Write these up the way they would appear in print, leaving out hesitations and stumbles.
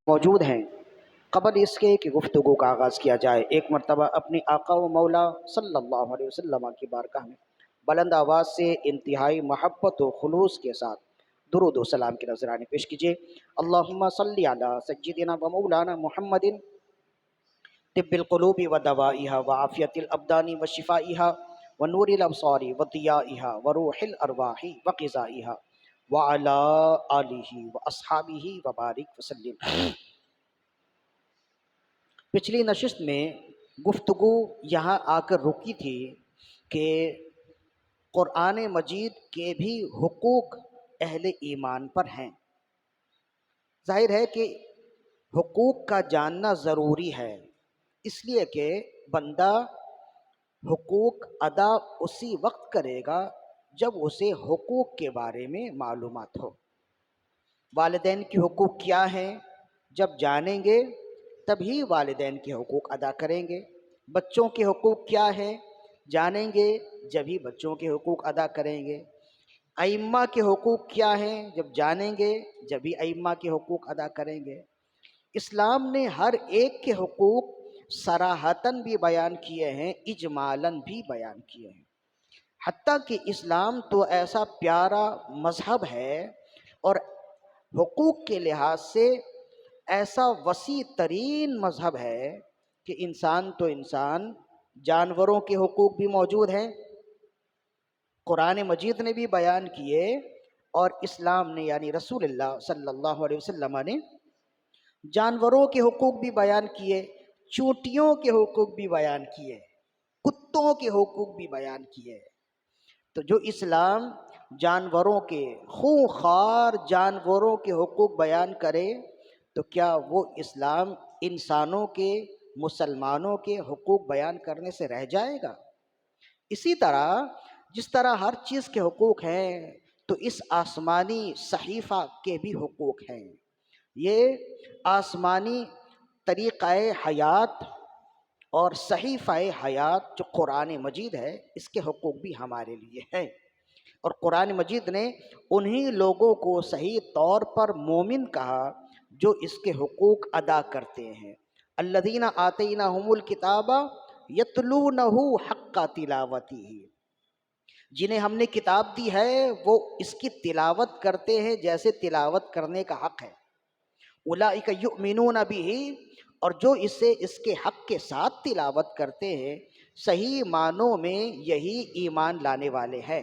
موجود ہیں۔ قبل اس کے کہ گفتگو کا آغاز کیا جائے، ایک مرتبہ اپنی آقا و مولا صلی اللہ علیہ وسلم کی بارگاہ میں بلند آواز سے انتہائی محبت و خلوص کے ساتھ درود و سلام کی نذرانے پیش کیجیے۔ اللہم صلی علی سیدنا و مولانا محمد طب القلوب و دوائها و عافیت الابدان و شفائها و نور الابصار و ضیائها و روح الارواح و غذائها وعلی آلہ و اصحابہ و بارک وسلم۔ پچھلی نشست میں گفتگو یہاں آ کر رکی تھی کہ قرآن مجید کے بھی حقوق اہل ایمان پر ہیں۔ ظاہر ہے کہ حقوق کا جاننا ضروری ہے، اس لیے کہ بندہ حقوق ادا اسی وقت کرے گا جب اسے حقوق کے بارے میں معلومات ہو۔ والدین کے حقوق کیا ہیں جب جانیں گے تبھی والدین کے حقوق ادا کریں گے۔ بچوں کے حقوق کیا ہیں جانیں گے جبھی بچوں کے حقوق ادا کریں گے۔ ائمہ کے حقوق کیا ہیں جب جانیں گے جبھی ائمہ کے حقوق ادا کریں گے۔ اسلام نے ہر ایک کے حقوق صراحتاً بھی بیان کیے ہیں، اجمالاً بھی بیان کیے ہیں۔ حتیٰ کہ اسلام تو ایسا پیارا مذہب ہے اور حقوق کے لحاظ سے ایسا وسیع ترین مذہب ہے کہ انسان تو انسان، جانوروں کے حقوق بھی موجود ہیں، قرآن مجید نے بھی بیان کیے، اور اسلام نے یعنی رسول اللہ صلی اللہ علیہ وسلم نے جانوروں کے حقوق بھی بیان کیے، چونٹیوں کے حقوق بھی بیان کیے، کتوں کے حقوق بھی بیان کیے۔ تو جو اسلام جانوروں کے خونخوار جانوروں کے حقوق بیان کرے تو کیا وہ اسلام انسانوں کے، مسلمانوں کے حقوق بیان کرنے سے رہ جائے گا؟ اسی طرح جس طرح ہر چیز کے حقوق ہیں تو اس آسمانی صحیفہ کے بھی حقوق ہیں۔ یہ آسمانی طریقہ حیات اور صحیفہ حیات جو قرآن مجید ہے، اس کے حقوق بھی ہمارے لیے ہیں، اور قرآن مجید نے انہی لوگوں کو صحیح طور پر مومن کہا جو اس کے حقوق ادا کرتے ہیں۔ الذین آتیناہم الکتاب یتلونہ حق تلاوتہ، جنہیں ہم نے کتاب دی ہے وہ اس کی تلاوت کرتے ہیں جیسے تلاوت کرنے کا حق ہے۔ اولئک یؤمنون بہ، اور جو اسے اس کے حق کے ساتھ تلاوت کرتے ہیں صحیح معنوں میں یہی ایمان لانے والے ہیں،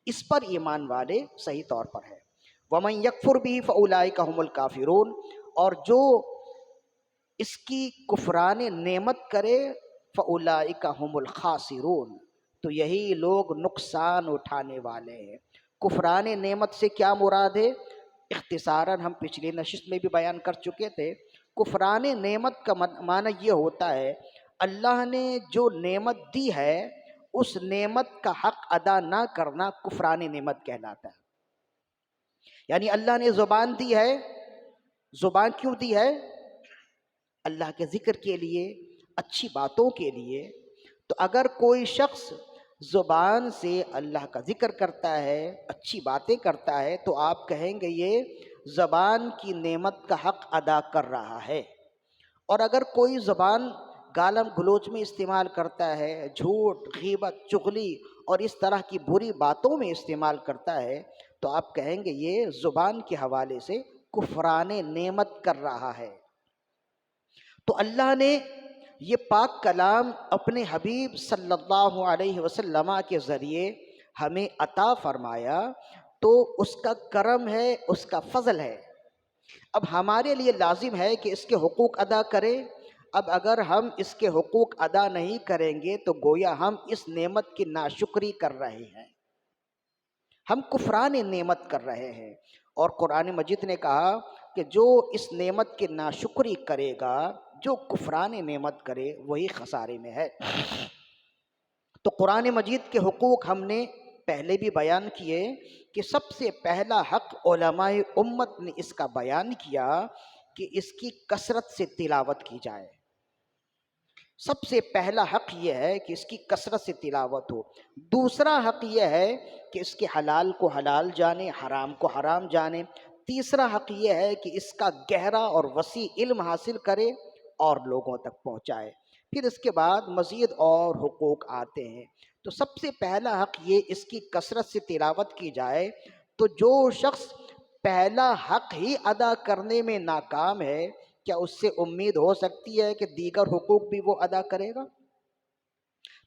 اس پر ایمان والے صحیح طور پر ہے۔ وَمَن يَكْفُرْ بِهِ فَأُولَئِكَ هُمُ الْكَافِرُونَ، اور جو اس کی کفران نعمت کرے فَأُولَئِكَ هُمُ الْخَاسِرُونَ، تو یہی لوگ نقصان اٹھانے والے ہیں۔ کفران نعمت سے کیا مراد ہے؟ اختصاراً ہم پچھلی نشست میں بھی بیان کر چکے تھے۔ کفران نعمت کا معنی یہ ہوتا ہے اللہ نے جو نعمت دی ہے اس نعمت کا حق ادا نہ کرنا کفران نعمت کہلاتا ہے۔ یعنی اللہ نے زبان دی ہے، زبان کیوں دی ہے؟ اللہ کے ذکر کے لیے، اچھی باتوں کے لیے۔ تو اگر کوئی شخص زبان سے اللہ کا ذکر کرتا ہے، اچھی باتیں کرتا ہے، تو آپ کہیں گے یہ زبان کی نعمت کا حق ادا کر رہا ہے۔ اور اگر کوئی زبان گالم گلوچ میں استعمال کرتا ہے، جھوٹ، غیبت، چغلی اور اس طرح کی بری باتوں میں استعمال کرتا ہے، تو آپ کہیں گے یہ زبان کے حوالے سے کفران نعمت کر رہا ہے۔ تو اللہ نے یہ پاک کلام اپنے حبیب صلی اللہ علیہ وسلم کے ذریعے ہمیں عطا فرمایا، تو اس کا کرم ہے، اس کا فضل ہے۔ اب ہمارے لیے لازم ہے کہ اس کے حقوق ادا کریں۔ اب اگر ہم اس کے حقوق ادا نہیں کریں گے تو گویا ہم اس نعمت کی ناشکری کر رہے ہیں، ہم کفران نعمت کر رہے ہیں۔ اور قرآن مجید نے کہا کہ جو اس نعمت کی ناشکری کرے گا، جو کفران نعمت کرے، وہی خسارے میں ہے۔ تو قرآن مجید کے حقوق ہم نے پہلے بھی بیان کیے کہ سب سے پہلا حق علماء امت نے اس کا بیان کیا کہ اس کی کثرت سے تلاوت کی جائے۔ سب سے پہلا حق یہ ہے کہ اس کی کثرت سے تلاوت ہو۔ دوسرا حق یہ ہے کہ اس کے حلال کو حلال جانے، حرام کو حرام جانے۔ تیسرا حق یہ ہے کہ اس کا گہرا اور وسیع علم حاصل کرے اور لوگوں تک پہنچائے. پھر اس کے بعد مزید اور حقوق آتے ہیں. تو سب سے پہلا حق یہ اس کی کثرت سے تلاوت کی جائے. تو جو شخص پہلا حق ہی ادا کرنے میں ناکام ہے، کیا اس سے امید ہو سکتی ہے کہ دیگر حقوق بھی وہ ادا کرے گا؟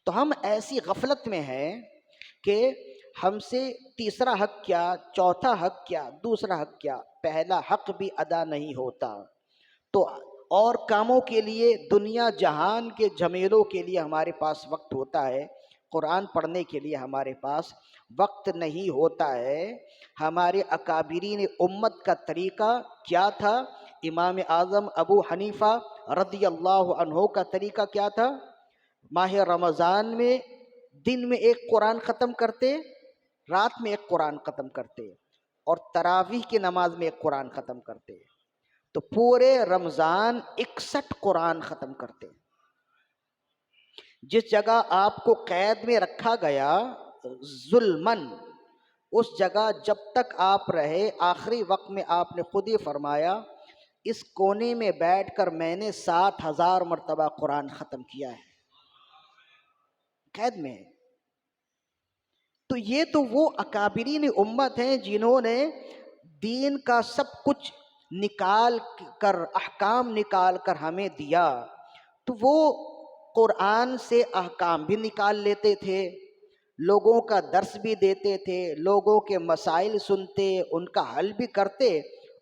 تو ہم ایسی غفلت میں ہیں کہ ہم سے تیسرا حق کیا، چوتھا حق کیا، دوسرا حق کیا، پہلا حق بھی ادا نہیں ہوتا. تو اور کاموں کے لیے، دنیا جہان کے جھمیلوں کے لیے ہمارے پاس وقت ہوتا ہے، قرآن پڑھنے کے لیے ہمارے پاس وقت نہیں ہوتا ہے. ہمارے اکابرین امت کا طریقہ کیا تھا؟ امام اعظم ابو حنیفہ رضی اللہ عنہ کا طریقہ کیا تھا؟ ماہ رمضان میں دن میں ایک قرآن ختم کرتے، رات میں ایک قرآن ختم کرتے، اور تراویح کی نماز میں ایک قرآن ختم کرتے. تو پورے رمضان 61 قرآن ختم کرتے. جس جگہ آپ کو قید میں رکھا گیا ظلمن، اس جگہ جب تک آپ رہے، آخری وقت میں آپ نے خود ہی فرمایا اس کونے میں بیٹھ کر میں نے 7,000 مرتبہ قرآن ختم کیا ہے، قید میں. تو یہ تو وہ اکابرین امت ہیں جنہوں نے دین کا سب کچھ نکال کر، احکام نکال کر ہمیں دیا. تو وہ قرآن سے احکام بھی نکال لیتے تھے، لوگوں کا درس بھی دیتے تھے، لوگوں کے مسائل سنتے، ان کا حل بھی کرتے،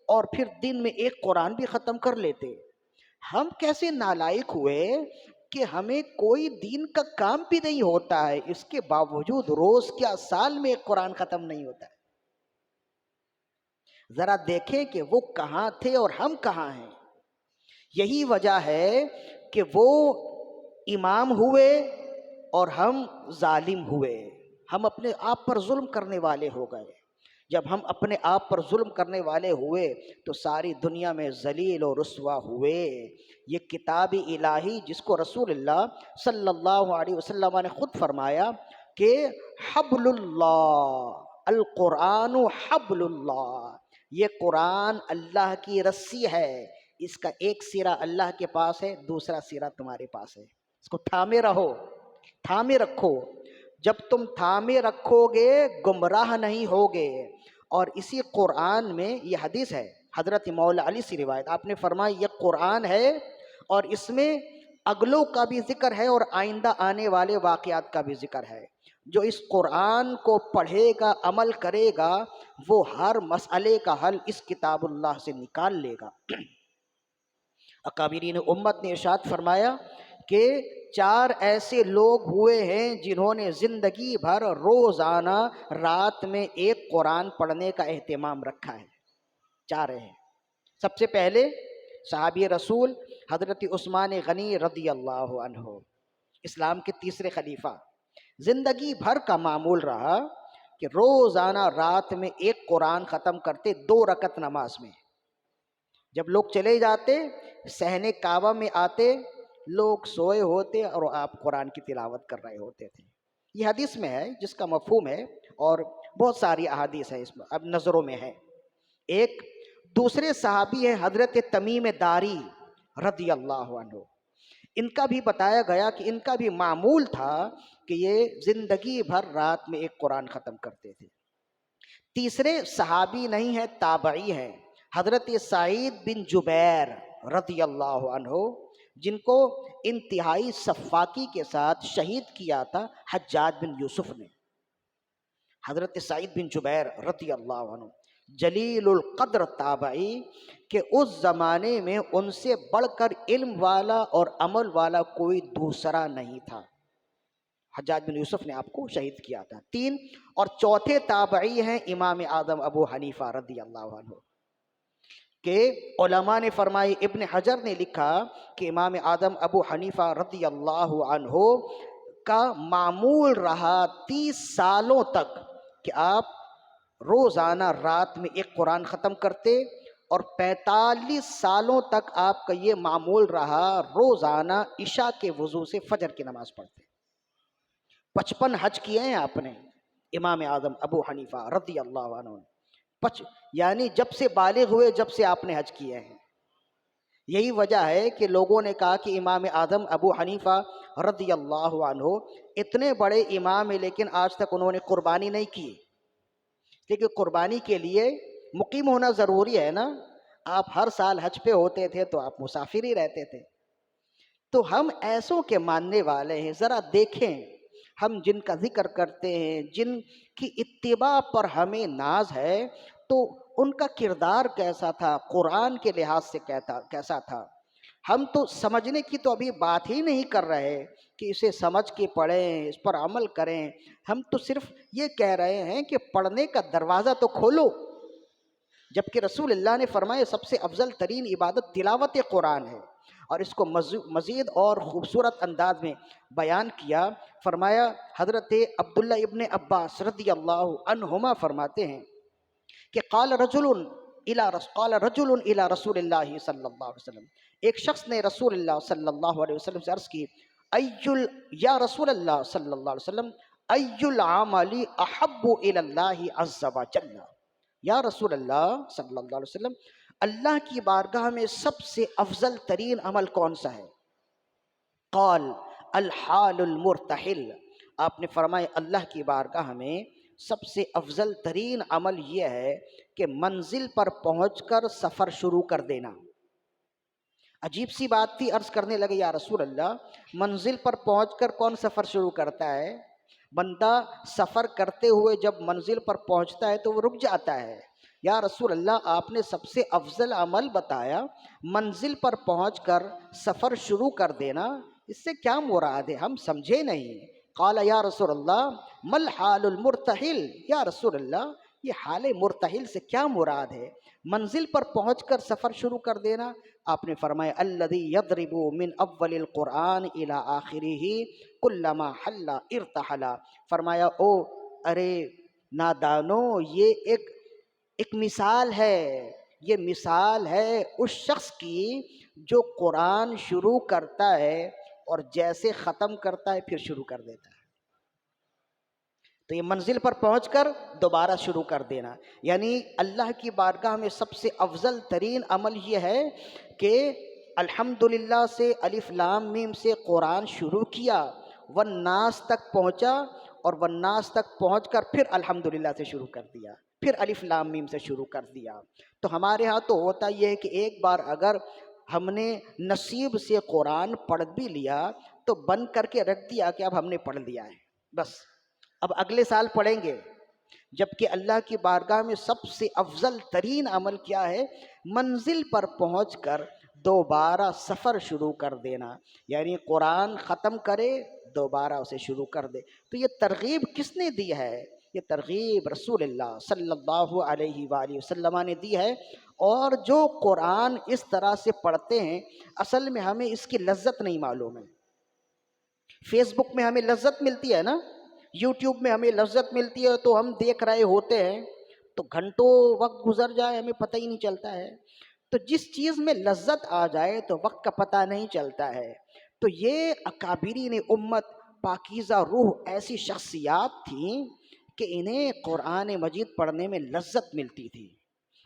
اور پھر دن میں ایک قرآن بھی ختم کر لیتے. ہم کیسے نالائق ہوئے کہ ہمیں کوئی دین کا کام بھی نہیں ہوتا ہے، اس کے باوجود روز کیا سال میں ایک قرآن ختم نہیں ہوتا ہے. ذرا دیکھیں کہ وہ کہاں تھے اور ہم کہاں ہیں. یہی وجہ ہے کہ وہ امام ہوئے اور ہم ظالم ہوئے، ہم اپنے آپ پر ظلم کرنے والے ہو گئے. جب ہم اپنے آپ پر ظلم کرنے والے ہوئے تو ساری دنیا میں ذلیل و رسوا ہوئے. یہ کتاب الہی جس کو رسول اللہ صلی اللہ علیہ وسلم نے خود فرمایا کہ حبل اللہ، القرآن حبل اللہ، یہ قرآن اللہ کی رسی ہے. اس کا ایک سرا اللہ کے پاس ہے، دوسرا سرا تمہارے پاس ہے. اس کو تھامے رہو، تھامے رکھو. جب تم تھامے رکھو گے گمراہ نہیں ہوگے. اور اسی قرآن میں یہ حدیث ہے حضرت مولا علی سے روایت، آپ نے فرمایا یہ قرآن ہے اور اس میں اگلوں کا بھی ذکر ہے اور آئندہ آنے والے واقعات کا بھی ذکر ہے. جو اس قرآن کو پڑھے گا، عمل کرے گا، وہ ہر مسئلے کا حل اس کتاب اللہ سے نکال لے گا. اکابرین امت نے ارشاد فرمایا کہ 4 ایسے لوگ ہوئے ہیں جنہوں نے زندگی بھر روزانہ رات میں ایک قرآن پڑھنے کا اہتمام رکھا ہے. 4 ہیں. سب سے پہلے صحابی رسول حضرت عثمان غنی رضی اللہ عنہ، اسلام کے تیسرے خلیفہ. زندگی بھر کا معمول رہا کہ روزانہ رات میں ایک قرآن ختم کرتے 2 رکعت نماز میں. جب لوگ چلے جاتے، صحن کعبہ میں آتے، لوگ سوئے ہوتے اور آپ قرآن کی تلاوت کر رہے ہوتے تھے. یہ حدیث میں ہے جس کا مفہوم ہے، اور بہت ساری احادیث ہیں اس میں، اب نظروں میں ہے. ایک دوسرے صحابی ہیں حضرت تمیم داری رضی اللہ عنہ. ان کا بھی بتایا گیا کہ ان کا بھی معمول تھا کہ یہ زندگی بھر رات میں ایک قرآن ختم کرتے تھے. تیسرے صحابی نہیں ہے، تابعی ہیں، حضرت سعید بن جبیر رضی اللہ عنہ، جن کو انتہائی سفاکی کے ساتھ شہید کیا تھا حجاج بن یوسف نے. حضرت سعید بن جبیر رضی اللہ عنہ جلیل القدر تابعی کہ اس زمانے میں ان سے بڑھ کر علم والا اور عمل والا کوئی دوسرا نہیں تھا. حجاج بن یوسف نے آپ کو شہید کیا تھا. 3 اور چوتھے تابعی ہیں امام اعظم ابو حنیفہ رضی اللہ عنہ، کہ علماء نے فرمائی، ابن حجر نے لکھا کہ امام اعظم ابو حنیفہ رضی اللہ عنہ کا معمول رہا 30 سالوں تک کہ آپ روزانہ رات میں ایک قرآن ختم کرتے، اور 45 سالوں تک آپ کا یہ معمول رہا روزانہ عشاء کے وضو سے فجر کی نماز پڑھتے. 55 حج کیے ہیں آپ نے امام اعظم ابو حنیفہ رضی اللہ عنہ. یعنی جب سے بالغ ہوئے، جب سے آپ نے حج کیا ہے۔ یہی وجہ ہے کہ لوگوں نے کہا کہ امام اعظم ابو حنیفہ رضی اللہ عنہ اتنے بڑے امام ہیں، لیکن آج تک انہوں نے قربانی نہیں کی، لیکن قربانی کے لیے مقیم ہونا ضروری ہے نا۔ آپ ہر سال حج پہ ہوتے تھے تو آپ مسافر ہی رہتے تھے۔ تو ہم ایسوں کے ماننے والے ہیں، ذرا دیکھیں ہم جن کا ذکر کرتے ہیں، جن کی اتباع پر ہمیں ناز ہے، تو ان کا کردار کیسا تھا، قرآن کے لحاظ سے کیسا تھا۔ ہم تو سمجھنے کی تو ابھی بات ہی نہیں کر رہے کہ اسے سمجھ کے پڑھیں، اس پر عمل کریں۔ ہم تو صرف یہ کہہ رہے ہیں کہ پڑھنے کا دروازہ تو کھولو، جبکہ رسول اللہ نے فرمایا سب سے افضل ترین عبادت تلاوت قرآن ہے، اور اس کو مزید اور خوبصورت انداز میں بیان کیا۔ فرمایا حضرت عبداللہ ابن عباس رضی اللہ عنہما فرماتے ہیں کہ قال رجل الى رسول اللہ صلی اللہ علیہ وسلم، ایک شخص نے رسول اللہ صلی اللہ علیہ وسلم سے عرض کی، یا رسول اللہ صلی اللہ علیہ وسلم، ای العمل احب الی اللہ عز وجل، یا رسول اللہ صلی اللہ علیہ وسلم، اللہ کی بارگاہ میں سب سے افضل ترین عمل کون سا ہے؟ قال الحال المرتحل، آپ نے فرمایا اللہ کی بارگاہ میں سب سے افضل ترین عمل یہ ہے کہ منزل پر پہنچ کر سفر شروع کر دینا۔ عجیب سی بات تھی، عرض کرنے لگے یا رسول اللہ منزل پر پہنچ کر کون سفر شروع کرتا ہے؟ بندہ سفر کرتے ہوئے جب منزل پر پہنچتا ہے تو وہ رک جاتا ہے۔ یا رسول اللہ آپ نے سب سے افضل عمل بتایا، منزل پر پہنچ کر سفر شروع کر دینا، اس سے کیا مراد ہے؟ ہم سمجھے نہیں۔ قال یا رسول اللہ مل حال المرتحل، یا رسول اللہ یہ حال مرتحل سے کیا مراد ہے؟ منزل پر پہنچ کر سفر شروع کر دینا۔ آپ نے فرمایا الذی یضرب من اول القرآن الی آخرہ کلما حل ارتحل، فرمایا او ارے نادانو، یہ ایک مثال ہے، یہ مثال ہے اس شخص کی جو قرآن شروع کرتا ہے اور جیسے ختم کرتا ہے پھر شروع کر دیتا ہے۔ تو یہ منزل پر پہنچ کر دوبارہ شروع کر دینا، یعنی اللہ کی بارگاہ میں سب سے افضل ترین عمل یہ ہے کہ الحمدللہ سے الف لام میم سے قرآن شروع کیا، والناس تک پہنچا، اور والناس تک پہنچ کر پھر الحمدللہ سے شروع کر دیا، پھر الف لام میم سے شروع کر دیا۔ تو ہمارے ہاں تو ہوتا یہ ہے کہ ایک بار اگر ہم نے نصیب سے قرآن پڑھ بھی لیا تو بند کر کے رکھ دیا کہ اب ہم نے پڑھ لیا ہے، بس اب اگلے سال پڑھیں گے۔ جبکہ اللہ کی بارگاہ میں سب سے افضل ترین عمل کیا ہے؟ منزل پر پہنچ کر دوبارہ سفر شروع کر دینا، یعنی قرآن ختم کرے دوبارہ اسے شروع کر دے۔ تو یہ ترغیب کس نے دی ہے؟ یہ ترغیب رسول اللہ صلی اللہ علیہ وآلہ وسلم نے دی ہے۔ اور جو قرآن اس طرح سے پڑھتے ہیں، اصل میں ہمیں اس کی لذت نہیں معلوم ہے۔ فیس بک میں ہمیں لذت ملتی ہے نا، یوٹیوب میں ہمیں لذت ملتی ہے، تو ہم دیکھ رہے ہوتے ہیں تو گھنٹوں وقت گزر جائے ہمیں پتہ ہی نہیں چلتا ہے۔ تو جس چیز میں لذت آ جائے تو وقت کا پتہ نہیں چلتا ہے۔ تو یہ اکابرین امت پاکیزہ روح ایسی شخصیات تھیں کہ انہیں قرآن مجید پڑھنے میں لذت ملتی تھی۔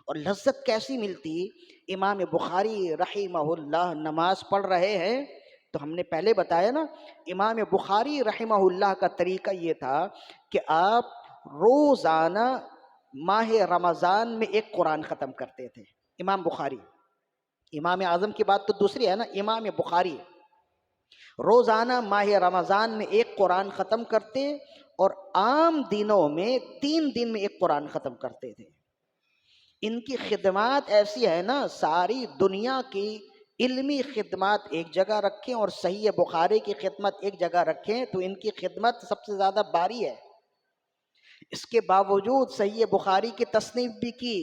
اور لذت کیسی ملتی؟ امام بخاری رحمہ اللہ نماز پڑھ رہے ہیں تو ہم نے پہلے بتایا نا، امام بخاری رحمہ اللہ کا طریقہ یہ تھا کہ آپ روزانہ ماہ رمضان میں ایک قرآن ختم کرتے تھے۔ امام بخاری، امام اعظم کی بات تو دوسری ہے نا، امام بخاری روزانہ ماہ رمضان میں ایک قرآن ختم کرتے، اور عام دنوں میں 3 دن میں ایک قرآن ختم کرتے تھے۔ ان کی خدمات ایسی ہے نا، ساری دنیا کی علمی خدمات ایک جگہ رکھیں اور صحیح بخاری کی خدمت ایک جگہ رکھیں تو ان کی خدمت سب سے زیادہ باری ہے۔ اس کے باوجود صحیح بخاری کی تصنیف بھی کی،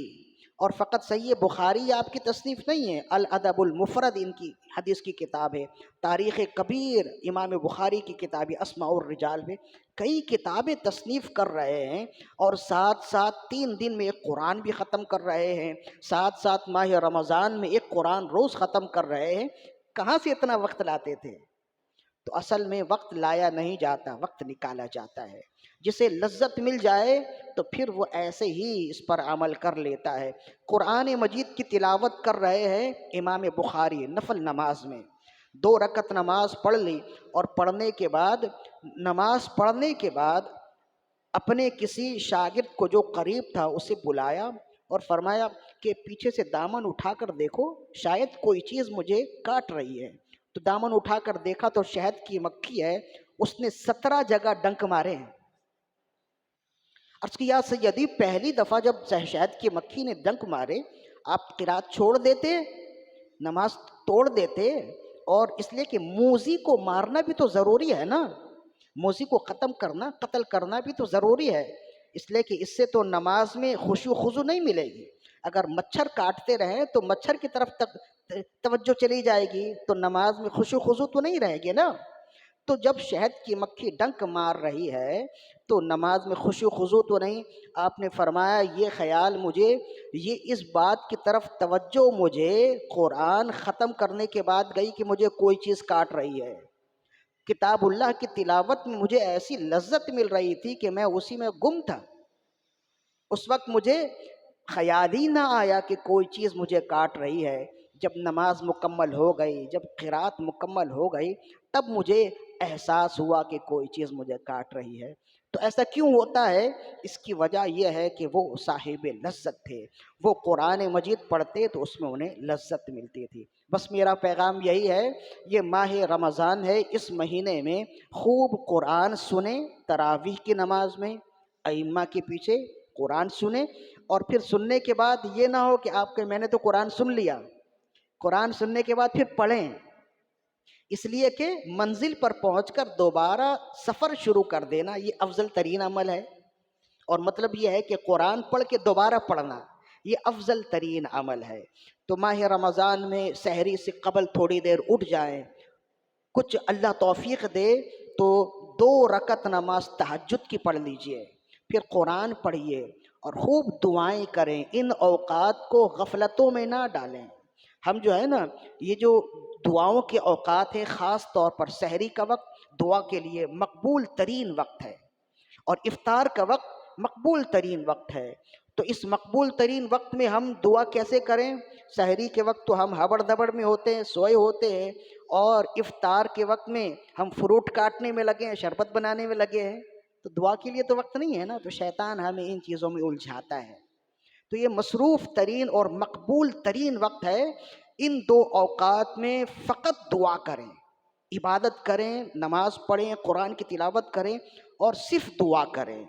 اور فقط صحیح بخاری آپ کی تصنیف نہیں ہے، الادب المفرد ان کی حدیث کی کتاب ہے، تاریخ کبیر امام بخاری کی کتاب اسماء الرجال میں کئی کتابیں تصنیف کر رہے ہیں، اور ساتھ ساتھ 3 دن میں ایک قرآن بھی ختم کر رہے ہیں، ساتھ ساتھ ماہ رمضان میں ایک قرآن روز ختم کر رہے ہیں۔ کہاں سے اتنا وقت لاتے تھے؟ تو اصل میں وقت لایا نہیں جاتا، وقت نکالا جاتا ہے۔ جسے لذت مل جائے تو پھر وہ ایسے ہی اس پر عمل کر لیتا ہے۔ قرآن مجید کی تلاوت کر رہے ہیں امام بخاری نفل نماز میں، 2 رکعت نماز پڑھ لی، اور نماز پڑھنے کے بعد اپنے کسی شاگرد کو جو قریب تھا اسے بلایا اور فرمایا کہ پیچھے سے دامن اٹھا کر دیکھو، شاید کوئی چیز مجھے کاٹ رہی ہے۔ تو دامن اٹھا کر دیکھا تو شہد کی مکھی ہے، اس نے 17 جگہ ڈنک مارے ہیں۔ عرض کی یا سیدی، پہلی دفعہ جب شہد کی مکھی نے ڈنک مارے آپ قرات چھوڑ دیتے، نماز توڑ دیتے؟ اور اس لیے کہ موذی کو مارنا بھی تو ضروری ہے نا، موذی کو ختم کرنا، قتل کرنا بھی تو ضروری ہے، اس لیے کہ اس سے تو نماز میں خشوع و خضوع نہیں ملے گی۔ اگر مچھر کاٹتے رہیں تو مچھر کی طرف تک توجہ چلی جائے گی تو نماز میں خشوع و خضوع تو نہیں رہے گی نا۔ تو جب شہد کی مکھی ڈنک مار رہی ہے تو نماز میں خشوع و خضوع تو نہیں۔ آپ نے فرمایا یہ خیال مجھے، یہ اس بات کی طرف توجہ مجھے قرآن ختم کرنے کے بعد گئی کہ مجھے کوئی چیز کاٹ رہی ہے۔ کتاب اللہ کی تلاوت میں مجھے ایسی لذت مل رہی تھی کہ میں اسی میں گم تھا، اس وقت مجھے خیال ہی نہ آیا کہ کوئی چیز مجھے کاٹ رہی ہے۔ جب نماز مکمل ہو گئی، جب قرات مکمل ہو گئی، تب مجھے احساس ہوا کہ کوئی چیز مجھے کاٹ رہی ہے۔ تو ایسا کیوں ہوتا ہے؟ اس کی وجہ یہ ہے کہ وہ صاحب لذت تھے، وہ قرآن مجید پڑھتے تو اس میں انہیں لذت ملتی تھی۔ بس میرا پیغام یہی ہے، یہ ماہ رمضان ہے، اس مہینے میں خوب قرآن سنیں، تراویح کی نماز میں ائمہ کے پیچھے قرآن سنیں، اور پھر سننے کے بعد یہ نہ ہو کہ آپ کہ میں نے تو قرآن سن لیا، قرآن سننے کے بعد پھر پڑھیں، اس لیے کہ منزل پر پہنچ کر دوبارہ سفر شروع کر دینا یہ افضل ترین عمل ہے۔ اور مطلب یہ ہے کہ قرآن پڑھ کے دوبارہ پڑھنا یہ افضل ترین عمل ہے۔ تو ماہ رمضان میں سحری سے قبل تھوڑی دیر اٹھ جائیں، کچھ اللہ توفیق دے تو 2 رکعت نماز تہجد کی پڑھ لیجئے، پھر قرآن پڑھیے اور خوب دعائیں کریں۔ ان اوقات کو غفلتوں میں نہ ڈالیں۔ ہم جو ہے نا، یہ جو دعاؤں کے اوقات ہیں، خاص طور پر سحری کا وقت دعا کے لیے مقبول ترین وقت ہے، اور افطار کا وقت مقبول ترین وقت ہے۔ تو اس مقبول ترین وقت میں ہم دعا کیسے کریں؟ سحری کے وقت تو ہم ہبڑ دبڑ میں ہوتے ہیں، سوئے ہوتے ہیں، اور افطار کے وقت میں ہم فروٹ کاٹنے میں لگے ہیں، شربت بنانے میں لگے ہیں، تو دعا کے لیے تو وقت نہیں ہے نا۔ تو شیطان ہمیں ان چیزوں میں الجھاتا ہے۔ تو یہ مصروف ترین اور مقبول ترین وقت ہے، ان 2 اوقات میں فقط دعا کریں، عبادت کریں، نماز پڑھیں، قرآن کی تلاوت کریں اور صرف دعا کریں۔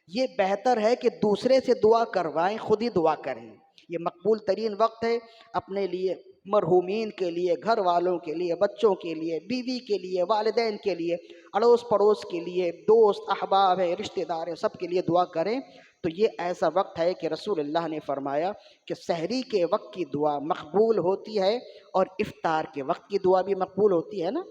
یہ بہتر ہے کہ دوسرے سے دعا کروائیں، خود ہی دعا کریں۔ یہ مقبول ترین وقت ہے اپنے لیے، مرحومین کے لیے، گھر والوں کے لیے، بچوں کے لیے، بیوی کے لیے، والدین کے لیے، اڑوس پڑوس کے لیے، دوست احباب ہیں، رشتہ دار ہیں، سب کے لیے دعا کریں۔ تو یہ ایسا وقت ہے کہ رسول اللہ نے فرمایا کہ سحری کے وقت کی دعا مقبول ہوتی ہے اور افطار کے وقت کی دعا بھی مقبول ہوتی ہے نا۔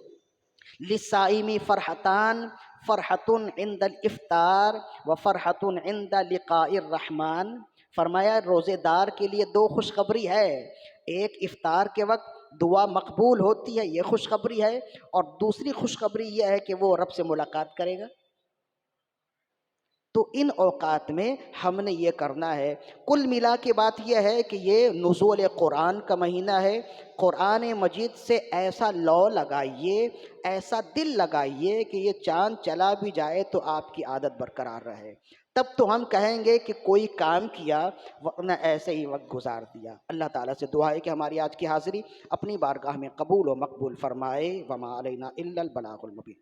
للصائم فرحتان، فرحت عند الافطار و فرحت عند لقاء الرحمن۔ فرمایا روزے دار کے لیے 2 خوشخبری ہے، ایک افطار کے وقت دعا مقبول ہوتی ہے، یہ خوشخبری ہے، اور دوسری خوشخبری یہ ہے کہ وہ رب سے ملاقات کرے گا۔ تو ان اوقات میں ہم نے یہ کرنا ہے۔ کل ملا کے بات یہ ہے کہ یہ نزول قرآن کا مہینہ ہے، قرآن مجید سے ایسا لو لگائیے، ایسا دل لگائیے کہ یہ چاند چلا بھی جائے تو آپ کی عادت برقرار رہے، تب تو ہم کہیں گے کہ کوئی کام کیا، ورنہ ایسے ہی وقت گزار دیا۔ اللہ تعالیٰ سے دعا ہے کہ ہماری آج کی حاضری اپنی بارگاہ میں قبول و مقبول فرمائے۔ وما علینا الا البلاغ المبین۔